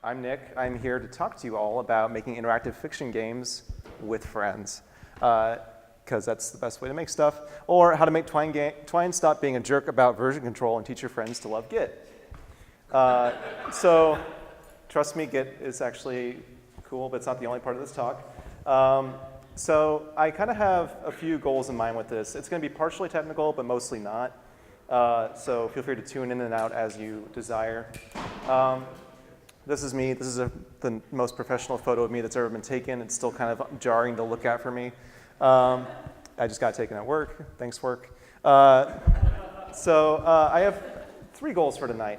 I'm Nick. I'm here to talk to you all about making interactive fiction games with friends, because that's the best way to make stuff, or how to make Twine stop being a jerk about version control and teach your friends to love Git. So trust me, Git is actually cool, but it's not the only part of this talk. So I kind of have a few goals in mind with this. It's going to be partially technical, but mostly not. So feel free to tune in and out as you desire. This is me. This is the most professional photo of me that's ever been taken. It's still kind of jarring to look at for me. I just got taken at work. Thanks, work. So I have 3 goals for tonight.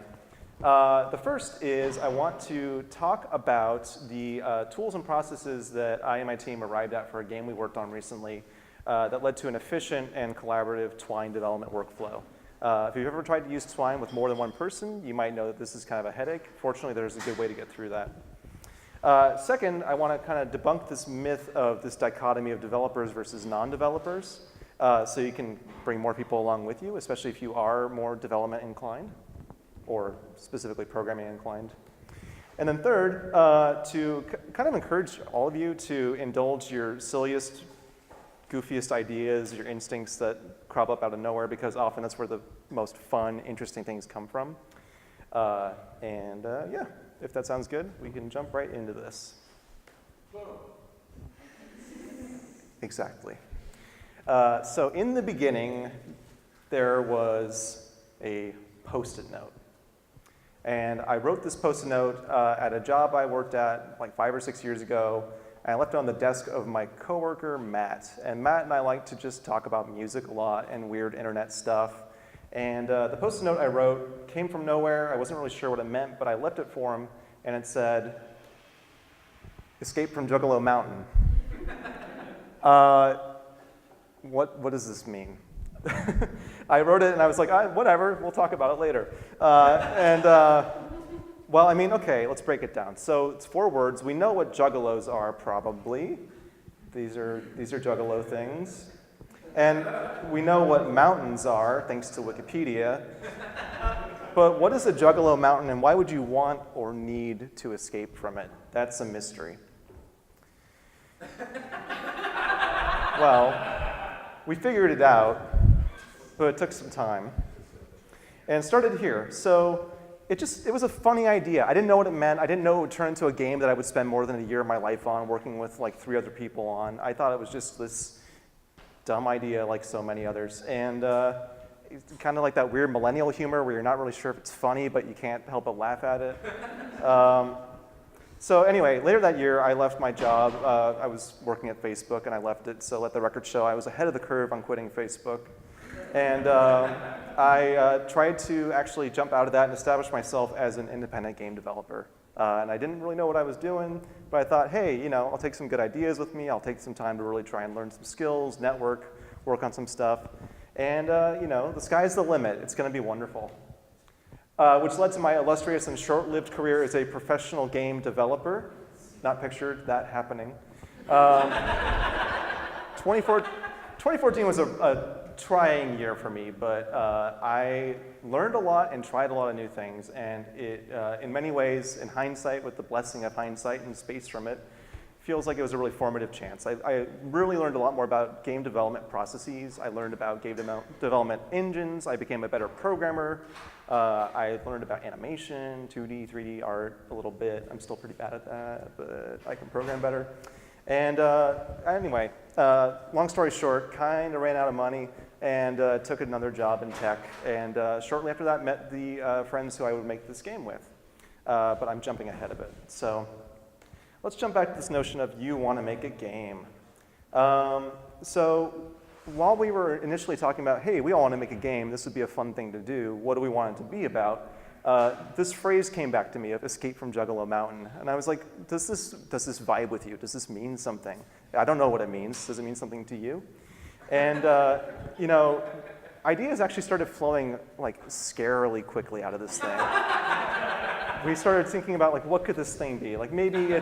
The first is I want to talk about the tools and processes that I and my team arrived at for a game we worked on recently that led to an efficient and collaborative Twine development workflow. If you've ever tried to use Twine with more than one person, you might know that this is kind of a headache. Fortunately, there's a good way to get through that. Second, I want to kind of debunk this myth of this dichotomy of developers versus non-developers, so you can bring more people along with you, especially if you are more development inclined, or specifically programming inclined. And then third, to kind of encourage all of you to indulge your silliest, goofiest ideas, your instincts that crop up out of nowhere, because often that's where the most fun, interesting things come from. Yeah, if that sounds good, we can jump right into this. Exactly. So in the beginning, there was a Post-it note. And I wrote this Post-it note at a job I worked at like 5 or 6 years ago. And I left it on the desk of my coworker, Matt. And Matt and I like to just talk about music a lot and weird internet stuff. And the Post-it note I wrote came from nowhere. I wasn't really sure what it meant, but I left it for him. And it said, "Escape from Juggalo Mountain." What does this mean? I wrote it and I was like, whatever, we'll talk about it later. Well, I mean, okay, let's break it down. So it's 4 words. We know what juggalos are, probably. These are juggalo things. And we know what mountains are, thanks to Wikipedia. But what is a Juggalo Mountain, and why would you want or need to escape from it? That's a mystery. Well, we figured it out, but it took some time. And it started here. So it was a funny idea. I didn't know what it meant. I didn't know it would turn into a game that I would spend more than a year of my life on, working with like 3 other people on. I thought it was just this dumb idea like so many others. And it's kind of like that weird millennial humor where you're not really sure if it's funny, but you can't help but laugh at it. So anyway, later that year, I left my job. I was working at Facebook, and I left it. So let the record show I was ahead of the curve on quitting Facebook. And I tried to actually jump out of that and establish myself as an independent game developer. And I didn't really know what I was doing, but I thought, hey, I'll take some good ideas with me. I'll take some time to really try and learn some skills, network, work on some stuff. And the sky's the limit. It's going to be wonderful. Which led to my illustrious and short-lived career as a professional game developer. Not pictured that happening. 2014 was a trying year for me, but I learned a lot and tried a lot of new things, and it, in many ways, in hindsight, with the blessing of hindsight and space from it, feels like it was a really formative chance. I really learned a lot more about game development processes. I learned about game development engines. I became a better programmer. I learned about animation, 2D, 3D art a little bit. I'm still pretty bad at that, but I can program better. And anyway, long story short, kind of ran out of money and took another job in tech. And shortly after that, met the friends who I would make this game with. But I'm jumping ahead of it. So let's jump back to this notion of you want to make a game. So while we were initially talking about, hey, we all want to make a game, this would be a fun thing to do, what do we want it to be about? This phrase came back to me of escape from Juggalo Mountain. And I was like, does this vibe with you? Does this mean something? I don't know what it means. Does it mean something to you? And ideas actually started flowing like scarily quickly out of this thing. We started thinking about like, what could this thing be? Like maybe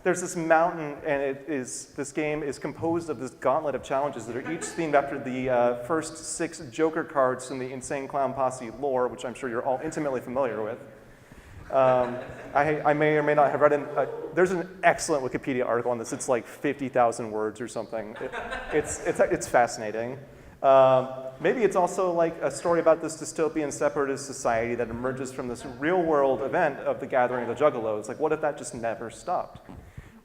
there's this mountain, and this game is composed of this gauntlet of challenges that are each themed after the first 6 Joker cards from the Insane Clown Posse lore, which I'm sure you're all intimately familiar with. I may or may not have read there's an excellent Wikipedia article on this. It's like 50,000 words or something. It's fascinating. Maybe it's also like a story about this dystopian separatist society that emerges from this real world event of the gathering of the Juggalos. Like, what if that just never stopped?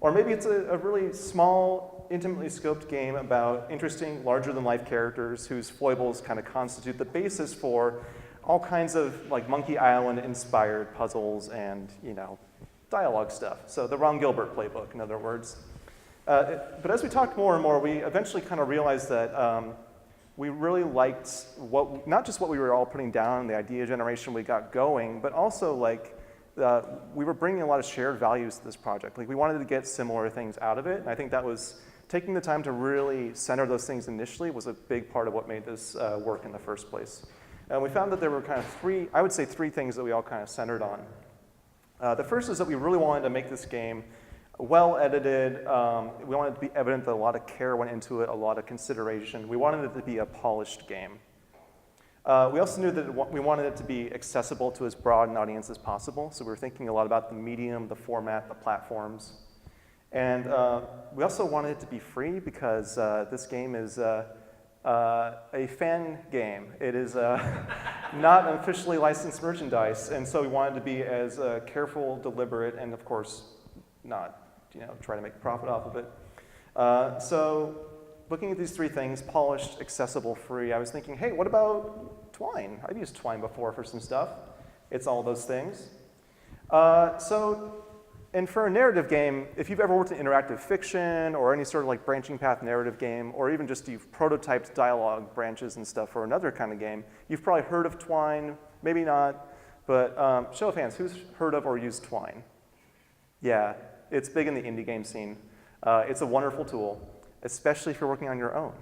Or maybe it's a really small, intimately scoped game about interesting, larger-than-life characters whose foibles kind of constitute the basis for all kinds of like Monkey Island-inspired puzzles and dialogue stuff. So the Ron Gilbert playbook, in other words. But as we talked more and more, we eventually kind of realized that we really liked not just what we were all putting down, the idea generation we got going, but also like we were bringing a lot of shared values to this project. Like we wanted to get similar things out of it, and I think that was taking the time to really center those things initially was a big part of what made this work in the first place. And we found that there were kind of three things that we all kind of centered on. The first is that we really wanted to make this game well edited. We wanted it to be evident that a lot of care went into it, a lot of consideration. We wanted it to be a polished game. We also knew that we wanted it to be accessible to as broad an audience as possible. So we were thinking a lot about the medium, the format, the platforms. And we also wanted it to be free because this game is a fan game. It is not officially licensed merchandise, and so we wanted to be as careful, deliberate, and of course, not try to make a profit off of it. So looking at these three things, polished, accessible, free, I was thinking, hey, what about Twine? I've used Twine before for some stuff. It's all those things. And for a narrative game, if you've ever worked in interactive fiction or any sort of like branching path narrative game, or even just you've prototyped dialogue branches and stuff for another kind of game, you've probably heard of Twine, maybe not, but show of hands, who's heard of or used Twine? Yeah, it's big in the indie game scene. It's a wonderful tool, especially if you're working on your own.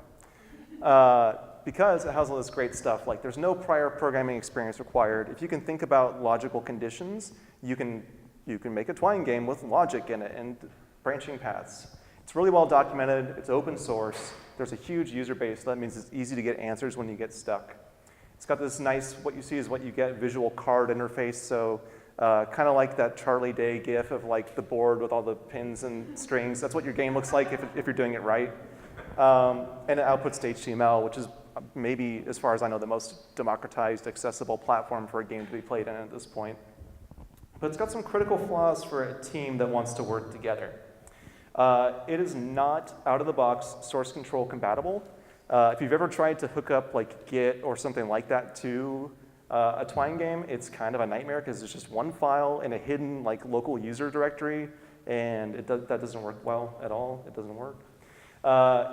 Because it has all this great stuff, like there's no prior programming experience required. If you can think about logical conditions, you can make a Twine game with logic in it and branching paths. It's really well documented, it's open source, there's a huge user base, so that means it's easy to get answers when you get stuck. It's got this nice, what you see is what you get, visual card interface, so kind of like that Charlie Day gif of like the board with all the pins and strings. That's what your game looks like if you're doing it right. And it outputs to HTML, which is maybe, as far as I know, the most democratized, accessible platform for a game to be played in at this point. But it's got some critical flaws for a team that wants to work together. It is not out-of-the-box source control compatible. If you've ever tried to hook up like Git or something like that to a Twine game, it's kind of a nightmare because it's just one file in a hidden like local user directory, and that doesn't work well at all. It doesn't work.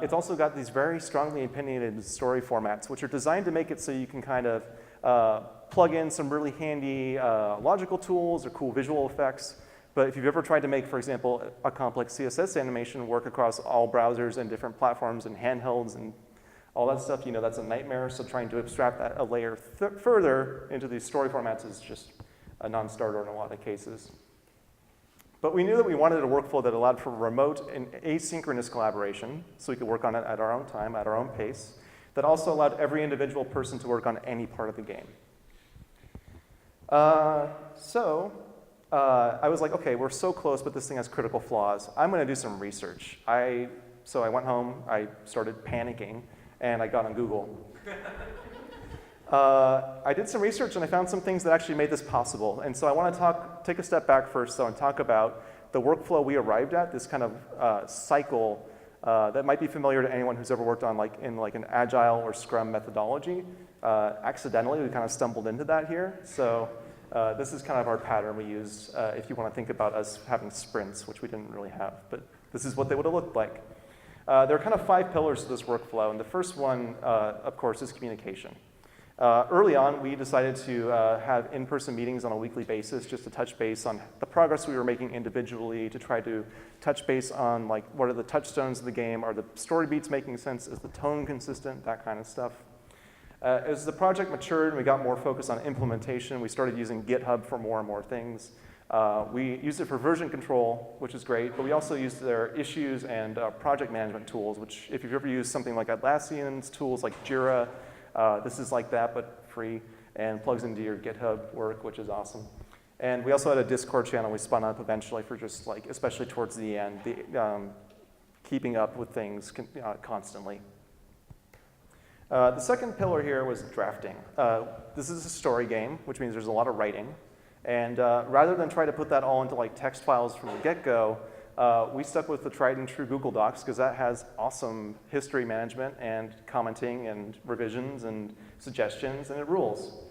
It's also got these very strongly opinionated story formats, which are designed to make it so you can kind of plug in some really handy logical tools or cool visual effects. But if you've ever tried to make, for example, a complex CSS animation work across all browsers and different platforms and handhelds and all that stuff, that's a nightmare. So trying to abstract that a layer further into these story formats is just a non-starter in a lot of cases. But we knew that we wanted a workflow that allowed for remote and asynchronous collaboration, so we could work on it at our own time, at our own pace, that also allowed every individual person to work on any part of the game. I was like, okay, we're so close, but this thing has critical flaws. I'm going to do some research. So I went home, I started panicking, and I got on Google. I did some research, and I found some things that actually made this possible. And so I want to take a step back first, and talk about the workflow we arrived at, this kind of cycle that might be familiar to anyone who's ever worked on in an Agile or Scrum methodology. Accidentally, we kind of stumbled into that here. So this is kind of our pattern we use if you want to think about us having sprints, which we didn't really have. But this is what they would have looked like. There are kind of 5 pillars to this workflow. And the first one, of course, is communication. Early on, we decided to have in-person meetings on a weekly basis just to touch base on the progress we were making individually, to try to touch base on like what are the touchstones of the game, are the story beats making sense, is the tone consistent, that kind of stuff. As the project matured and we got more focused on implementation, we started using GitHub for more and more things. We used it for version control, which is great, but we also used their issues and project management tools, which if you've ever used something like Atlassian's tools like Jira, this is like that, but free, and plugs into your GitHub work, which is awesome. And we also had a Discord channel we spun up eventually for just like, especially towards the end, keeping up with things constantly. The second pillar here was drafting. This is a story game, which means there's a lot of writing. And rather than try to put that all into like text files from the get-go, we stuck with the tried and true Google Docs because that has awesome history management and commenting and revisions and suggestions, and it rules.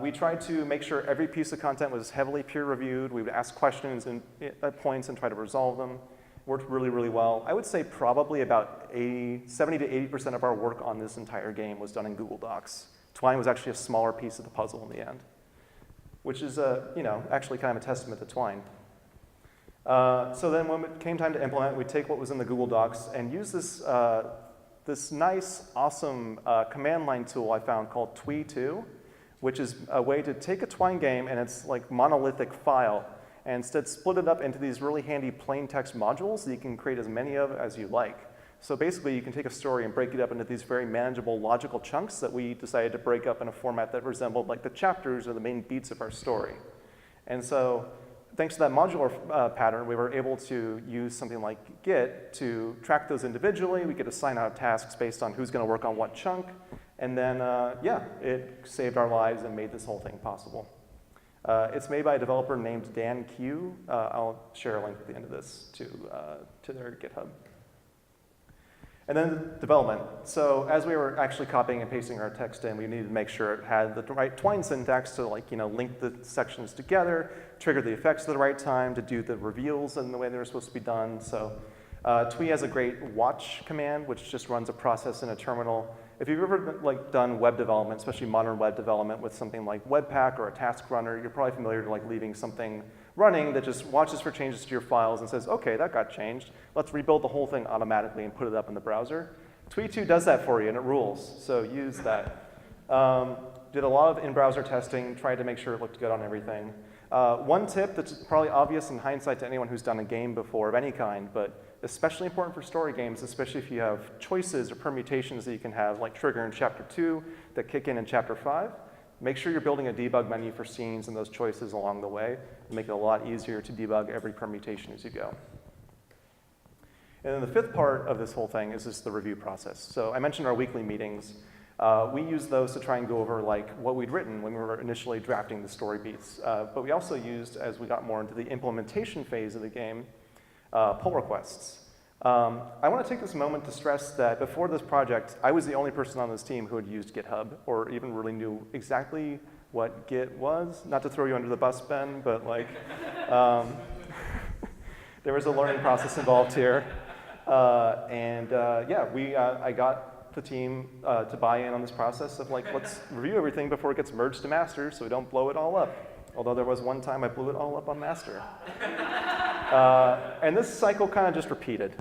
We tried to make sure every piece of content was heavily peer-reviewed. We would ask questions at points and try to resolve them. Worked really, really well. I would say probably about 70 to 80% of our work on this entire game was done in Google Docs. Twine was actually a smaller piece of the puzzle in the end, which is actually kind of a testament to Twine. So then when it came time to implement, we'd take what was in the Google Docs and use this nice, awesome command line tool I found called Twine, which is a way to take a Twine game and it's like monolithic file and instead split it up into these really handy plain text modules that you can create as many of as you like. So basically you can take a story and break it up into these very manageable logical chunks that we decided to break up in a format that resembled like the chapters or the main beats of our story. And so thanks to that modular pattern, we were able to use something like Git to track those individually. We could assign out tasks based on who's going to work on what chunk. And then, it saved our lives and made this whole thing possible. It's made by a developer named Dan Q. I'll share a link at the end of this to their GitHub. And then development. So as we were actually copying and pasting our text in, we needed to make sure it had the right Twine syntax to link the sections together, trigger the effects at the right time, to do the reveals in the way they were supposed to be done. So Twine has a great watch command, which just runs a process in a terminal. If you've ever done web development, especially modern web development with something like Webpack or a task runner, you're probably familiar to leaving something running that just watches for changes to your files and says, okay, that got changed. Let's rebuild the whole thing automatically and put it up in the browser. Twine does that for you, and it rules, so use that. Did a lot of in-browser testing, tried to make sure it looked good on everything. One tip that's probably obvious in hindsight to anyone who's done a game before of any kind, but especially important for story games, especially if you have choices or permutations that you can have, like trigger in Chapter 2 that kick in Chapter 5. Make sure you're building a debug menu for scenes and those choices along the way. Make it a lot easier to debug every permutation as you go. And then the fifth part of this whole thing is just the review process. So I mentioned our weekly meetings. We use those to try and go over what we'd written when we were initially drafting the story beats. But we also used, as we got more into the implementation phase of the game, pull requests. I want to take this moment to stress that before this project, I was the only person on this team who had used GitHub or even really knew exactly what Git was. Not to throw you under the bus, Ben, but there was a learning process involved here. I got the team to buy in on this process of let's review everything before it gets merged to master so we don't blow it all up. Although there was one time I blew it all up on master. And this cycle kind of just repeated.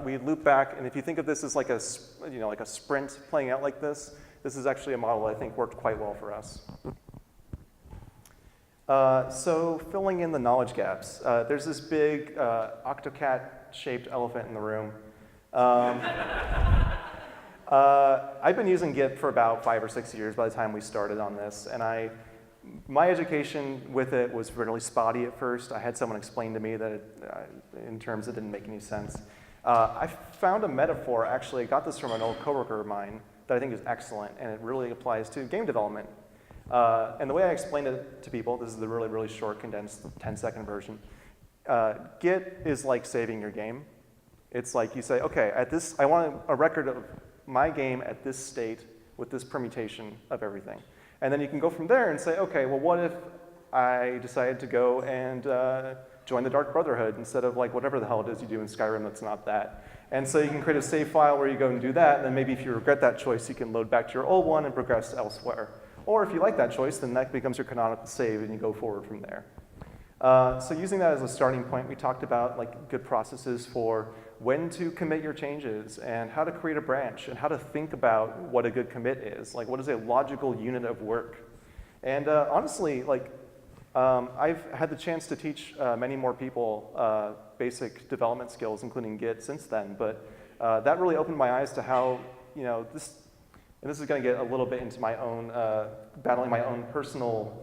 We loop back, and if you think of this as like a sprint playing out like this is actually a model I think worked quite well for us. So filling in the knowledge gaps. There's this big octocat-shaped elephant in the room. I've been using Git for about 5 or 6 years by the time we started on this, and my education with it was really spotty at first. I had someone explain to me that in terms that didn't make any sense. I found a metaphor, actually, I got this from an old coworker of mine that I think is excellent, and it really applies to game development. And the way I explained it to people, this is the really, really short, condensed 10-second version. Git is like saving your game. It's like you say, okay, I want a record of my game at this state with this permutation of everything. And then you can go from there and say, okay, well, what if I decided to go and join the Dark Brotherhood instead of whatever the hell it is you do in Skyrim that's not that. And so you can create a save file where you go and do that, and then maybe if you regret that choice, you can load back to your old one and progress elsewhere. Or if you like that choice, then that becomes your canonical save, and you go forward from there. So using that as a starting point, we talked about good processes for when to commit your changes, and how to create a branch, and how to think about what a good commit is. What is a logical unit of work? And honestly, I've had the chance to teach many more people basic development skills, including Git, since then. But that really opened my eyes to how, this is going to get a little bit into my own, battling my own personal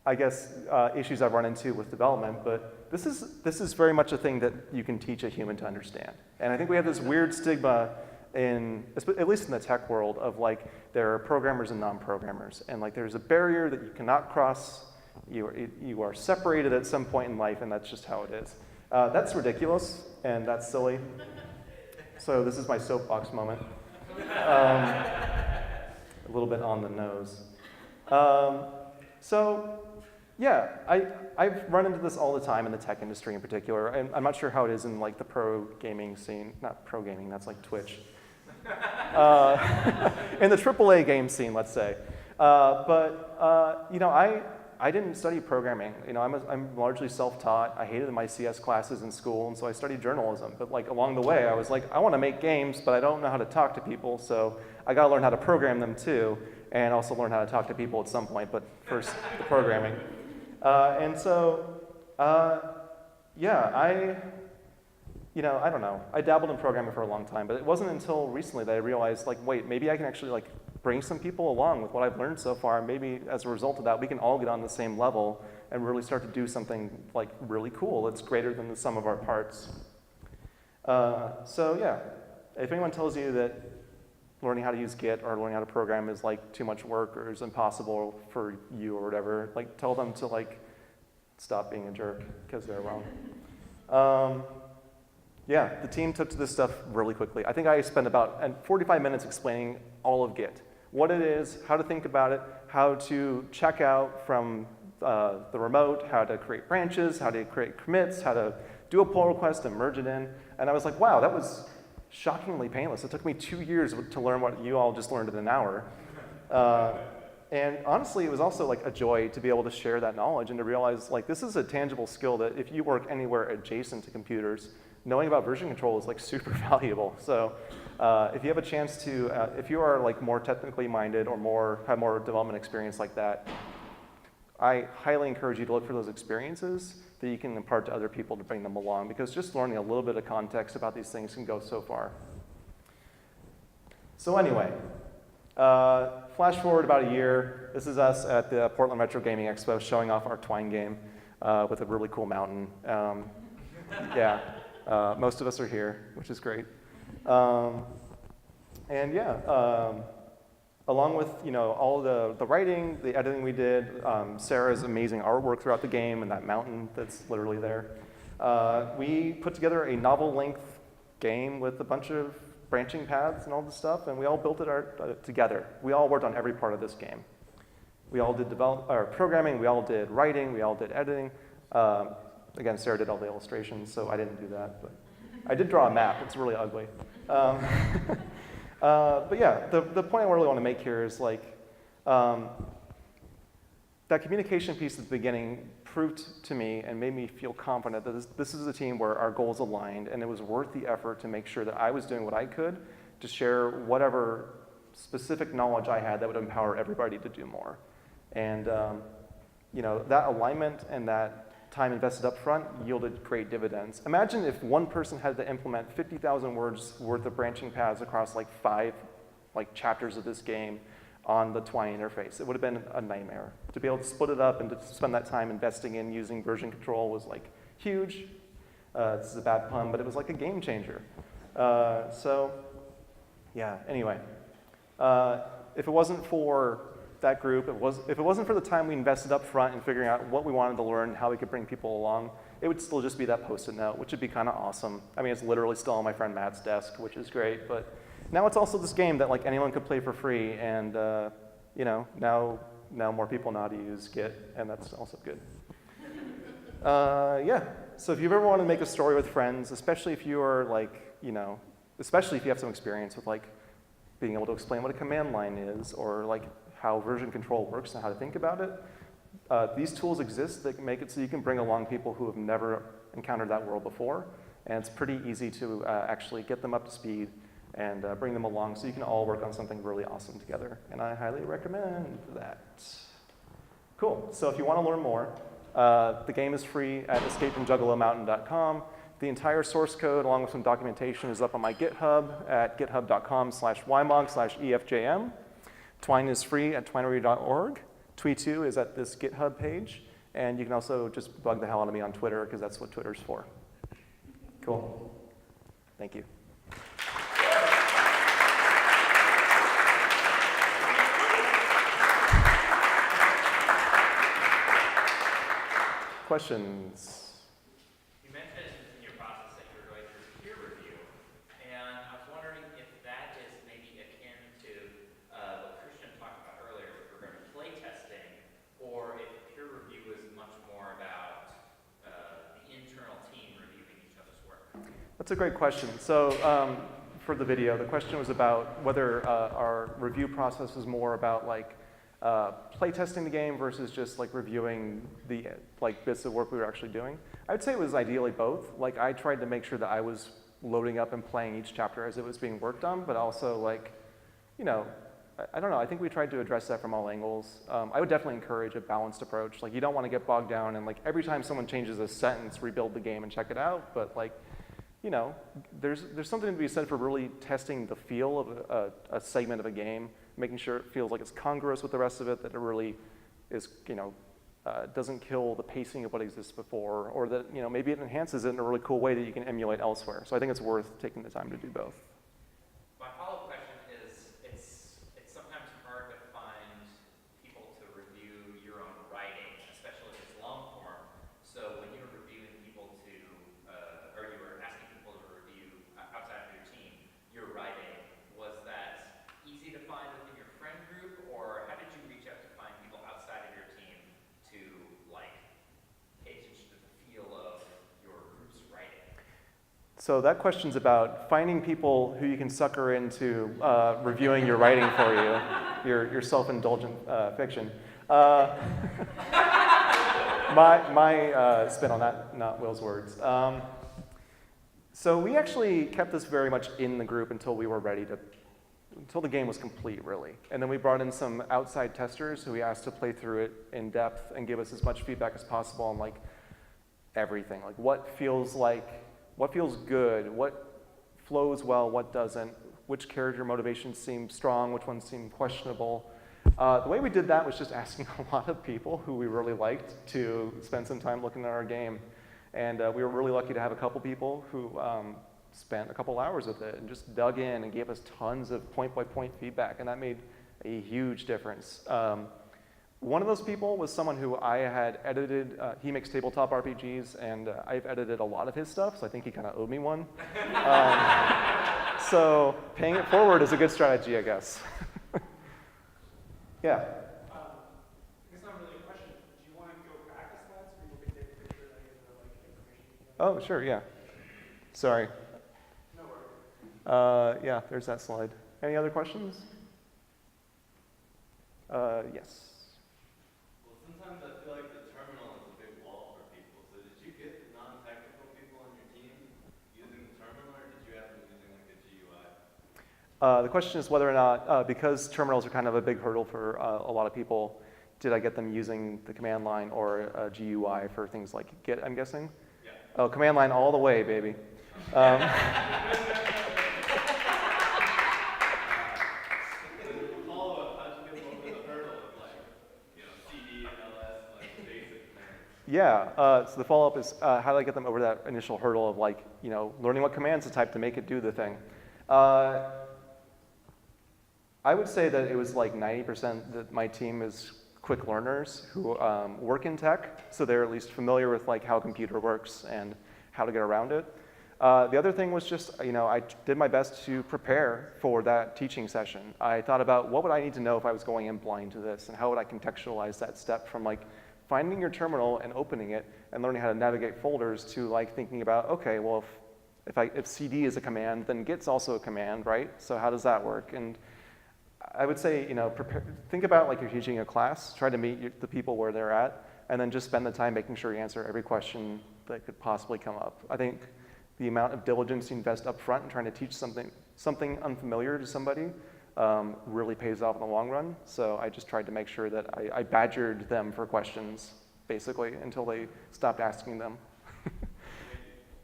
I guess, issues I've run into with development, but this is very much a thing that you can teach a human to understand. And I think we have this weird stigma at least in the tech world, of like there are programmers and non-programmers, and like there's a barrier that you cannot cross. You are separated at some point in life, and that's just how it is. That's ridiculous, and that's silly. So this is my soapbox moment. A little bit on the nose. So yeah, I've run into this all the time in the tech industry in particular, and I'm not sure how it is in like the pro gaming scene. Not pro gaming, that's like Twitch. In the AAA game scene, let's say. You know, I didn't study programming. You know, I'm largely self-taught. I hated my CS classes in school, and so I studied journalism. But like along the way, I was like, I want to make games, but I don't know how to talk to people, so I got to learn how to program them too, and also learn how to talk to people at some point. But first, the programming. Yeah, you know, I don't know. I dabbled in programming for a long time, but it wasn't until recently that I realized, like, wait, maybe I can actually like bring some people along with what I've learned so far, and maybe as a result of that, we can all get on the same level and really start to do something like really cool that's greater than the sum of our parts. So yeah, if anyone tells you that learning how to use Git or learning how to program is like too much work or is impossible for you or whatever, like tell them to like stop being a jerk, because they're wrong. Yeah, the team took to this stuff really quickly. I think I spent about 45 minutes explaining all of Git. What it is, how to think about it, how to check out from the remote, how to create branches, how to create commits, how to do a pull request and merge it in. And I was like, wow, that was shockingly painless. It took me 2 years to learn what you all just learned in an hour. And honestly, it was also like a joy to be able to share that knowledge and to realize like this is a tangible skill that if you work anywhere adjacent to computers, knowing about version control is like super valuable. So if you have a chance to, if you are like more technically minded or have more development experience like that, I highly encourage you to look for those experiences that you can impart to other people to bring them along, because just learning a little bit of context about these things can go so far. So anyway, flash forward about a year. This is us at the Portland Retro Gaming Expo showing off our Twine game with a really cool mountain. Yeah. Most of us are here, which is great. Along with all the writing, the editing we did, Sarah's amazing artwork throughout the game and that mountain that's literally there, we put together a novel-length game with a bunch of branching paths and all this stuff, and we all built it together. We all worked on every part of this game. We all did programming, we all did writing, we all did editing. Again, Sarah did all the illustrations, so I didn't do that, but I did draw a map. It's really ugly. But yeah, the point I really want to make here is like that communication piece at the beginning proved to me and made me feel confident that this is a team where our goals aligned, and it was worth the effort to make sure that I was doing what I could to share whatever specific knowledge I had that would empower everybody to do more. And that alignment and that time invested up front yielded great dividends. Imagine if one person had to implement 50,000 words worth of branching paths across like 5 chapters of this game on the Twine interface. It would have been a nightmare. To be able to split it up and to spend that time investing in using version control was like huge. This is a bad pun, but it was like a game changer. So yeah, anyway. If it wasn't for that group, if it wasn't for the time we invested up front in figuring out what we wanted to learn, how we could bring people along, it would still just be that Post-it note, which would be kind of awesome. I mean, it's literally still on my friend Matt's desk, which is great, but now it's also this game that like anyone could play for free, and now more people know how to use Git, and that's also good. Yeah, so if you've ever wanted to make a story with friends, especially if you are like, especially if you have some experience with like being able to explain what a command line is, or like how version control works and how to think about it. These tools exist that make it so you can bring along people who have never encountered that world before, and it's pretty easy to actually get them up to speed and bring them along so you can all work on something really awesome together, and I highly recommend that. Cool, so if you want to learn more, the game is free at escapefromjuggalomountain.com. The entire source code, along with some documentation, is up on my GitHub at github.com/ymog/efjm. Twine is free at twinery.org. Twee2 is at this GitHub page, and you can also just bug the hell out of me on Twitter, because that's what Twitter's for. Cool. Thank you. Questions? You mentioned in your process that you were going through peer review, and I was wondering if that is maybe akin to what Christian talked about earlier with regard to play testing, or if peer review is much more about the internal team reviewing each other's work. That's a great question. So for the video, the question was about whether our review process was more about like play testing the game versus just like reviewing the like bits of work we were actually doing. I would say it was ideally both. Like I tried to make sure that I was loading up and playing each chapter as it was being worked on, but also like, you know, I don't know, I think we tried to address that from all angles. I would definitely encourage a balanced approach. Like you don't want to get bogged down and like every time someone changes a sentence, rebuild the game and check it out, but like, you know, there's something to be said for really testing the feel of a segment of a game, making sure it feels like it's congruous with the rest of it, that it really is, you know, doesn't kill the pacing of what exists before, or that, you know, maybe it enhances it in a really cool way that you can emulate elsewhere. So I think it's worth taking the time to do both. My follow-up question is, it's sometimes hard to find people to review your own writing, especially if it's long form. So when you were reviewing people to, or you were asking people to review outside of your team, your writing, was that easy to find within your friend group, or how did you reach out to find people outside of your team to like pay attention to the feel of your group's writing? So that question's about finding people who you can sucker into reviewing your writing for you, your self-indulgent fiction. My spin on that, not Will's words. So we actually kept this very much in the group until we were ready to, until the game was complete, really. And then we brought in some outside testers who we asked to play through it in depth and give us as much feedback as possible on like everything, like what feels good, what flows well, what doesn't, which character motivations seem strong, which ones seem questionable. The way we did that was just asking a lot of people who we really liked to spend some time looking at our game. And we were really lucky to have a couple people who spent a couple hours with it and just dug in and gave us tons of point-by-point feedback, and that made a huge difference. One of those people was someone who I had edited. He makes tabletop RPGs, and I've edited a lot of his stuff, so I think he kind of owed me one. So paying it forward is a good strategy, I guess. Yeah? It's not really a question. Do you want to go back a slide so people can take a picture of any of the like, information? Oh, sure, yeah. Sorry. No worries. Yeah, there's that slide. Any other questions? Yes. Well, sometimes I feel like the terminal is a big wall for people. So did you get the non-technical people on your team using the terminal, or did you have them using like a GUI? The question is whether or not, because terminals are kind of a big hurdle for a lot of people, did I get them using the command line or a GUI for things like Git, I'm guessing? Yeah. Oh, command line all the way, baby. Yeah, so the follow-up is how do I get them over that initial hurdle of like, you know, learning what commands to type to make it do the thing. I would say that it was like 90% that my team is quick learners who work in tech, so they're at least familiar with like how a computer works and how to get around it. The other thing was just, you know, I did my best to prepare for that teaching session. I thought about what would I need to know if I was going in blind to this, and how would I contextualize that step from like finding your terminal and opening it and learning how to navigate folders to like thinking about, okay, well, if CD is a command, then Git's also a command, right? So how does that work? And I would say, you know, think about like you're teaching a class, try to meet the people where they're at, and then just spend the time making sure you answer every question that could possibly come up. I think the amount of diligence you invest up front in trying to teach something unfamiliar to somebody really pays off in the long run. So I just tried to make sure that I badgered them for questions, basically, until they stopped asking them.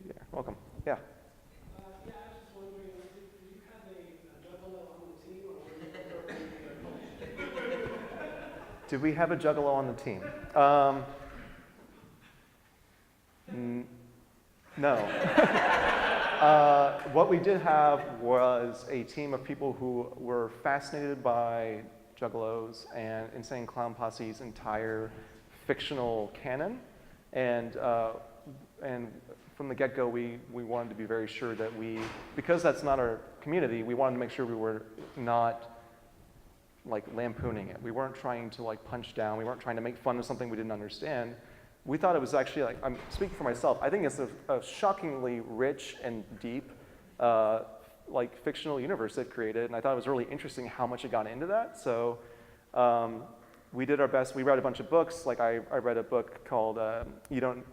Yeah, welcome. Yeah. Yeah, I was just wondering, do you have a Juggalo on the team, or were you Do we have a Juggalo on the team? No. What we did have was a team of people who were fascinated by Juggalos and Insane Clown Posse's entire fictional canon, and from the get-go, we wanted to be very sure that because that's not our community, we wanted to make sure we were not like lampooning it. We weren't trying to like punch down. We weren't trying to make fun of something we didn't understand. We thought it was actually like, I'm speaking for myself, I think it's a shockingly rich and deep like fictional universe it created, and I thought it was really interesting how much it got into that. So we did our best. We read a bunch of books. Like I read a book called You Don't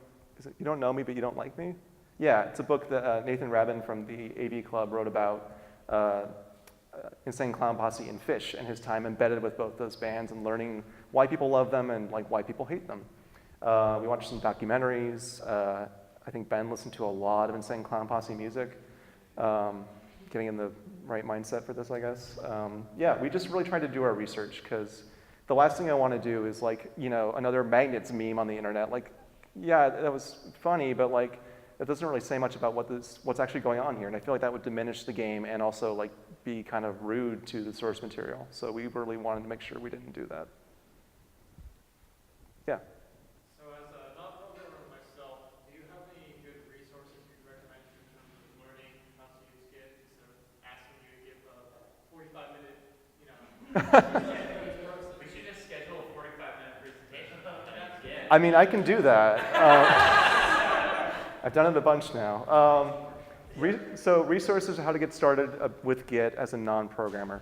Know Me, But You Don't Like Me? Yeah, it's a book that Nathan Rabin from the AV Club wrote about Insane Clown Posse and Fish and his time embedded with both those bands and learning why people love them and like why people hate them. We watched some documentaries. I think Ben listened to a lot of Insane Clown Posse music, getting in the right mindset for this, I guess. Yeah, we just really tried to do our research because the last thing I want to do is like, you know, another magnets meme on the internet. Like, yeah, that was funny, but like, it doesn't really say much about what's actually going on here. And I feel like that would diminish the game and also like be kind of rude to the source material. So we really wanted to make sure we didn't do that. Yeah. So as a non-programmer myself, do you have any good resources you'd recommend in terms of learning how to use Git instead of asking you to give a 45-minute, you know, We should just schedule a 45-minute presentation. I mean, I can do that. I've done it a bunch now. So resources on how to get started with Git as a non-programmer.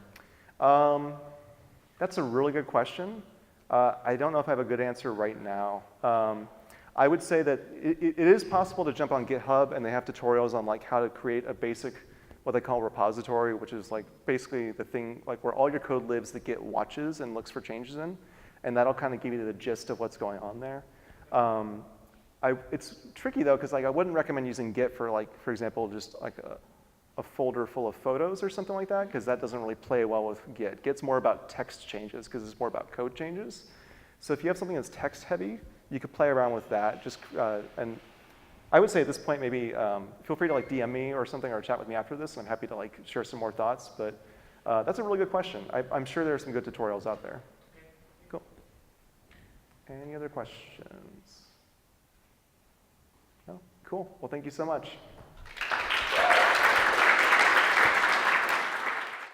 That's a really good question. I don't know if I have a good answer right now. I would say that it is possible to jump on GitHub, and they have tutorials on like how to create a basic, what they call repository, which is like basically the thing like where all your code lives that Git watches and looks for changes in, and that'll kind of give you the gist of what's going on there. It's tricky though, because like I wouldn't recommend using Git for like, for example, just like a folder full of photos or something like that, because that doesn't really play well with Git. Git's more about text changes, because it's more about code changes. So if you have something that's text heavy, you could play around with that. Just and I would say at this point, maybe feel free to like DM me or something, or chat with me after this, and I'm happy to like share some more thoughts. But that's a really good question. I'm sure there are some good tutorials out there. Cool. Any other questions? No? Cool. Well, thank you so much.